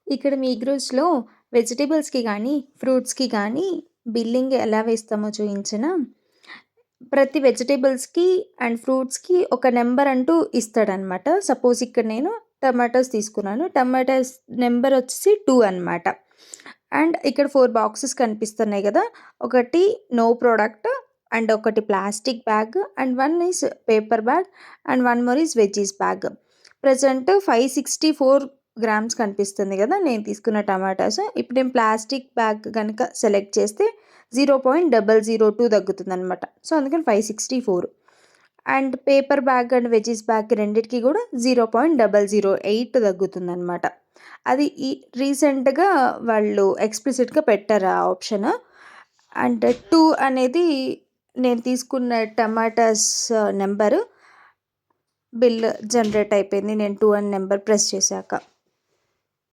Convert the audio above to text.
ఇక్కడ మీగ్రోస్‌లో వెజిటబుల్స్‌కి గానీ, ఫ్రూట్స్‌కి గానీ బిల్లింగ్ ఎలా వేస్తామో చూయించనా? ప్రతి వెజిటబుల్స్‌కి అండ్ ఫ్రూట్స్‌కి ఒక నంబర్ అంటూ ఇస్తాడనమాట. సపోజ్ ఇక్కడ నేను టమాటోస్ తీసుకున్నాను. టమాటాస్ నంబర్ వచ్చేసి 2 అనమాట. అండ్ ఇక్కడ 4 బాక్సెస్ కనిపిస్తున్నాయి గదా! ఒకటి నో ప్రొడక్ట్ అండ్ ఒకటి plastic bag and 1 is paper bag and 1 more is veggies bag. Present 564 grams కనిపిస్తుంది గదా! నేను తీసుకున్న టమాటాస్. ఇప్పుడు నేను ప్లాస్టిక్ బ్యాగ్ గనక సెలెక్ట్ చేస్తే 0.002 తగ్గుతుందనమాట. సో, అందుకని 564 and paper bag and veggies bag రెండిటికి గూడా 0.008 తగ్గుతుందనమాట. అది రీసెంట్‌గా వాళ్ళు ఎక్స్‌ప్లిసిట్‌గా పెట్టారు ఆ ఆప్షన్. అండ్ 2 అనేది నేను తీసుకున్న టమాటాస్ నంబరు. బిల్ జనరేట్ అయిపోయింది. నేను 2 అని నంబర్ ప్రెస్ చేశాక.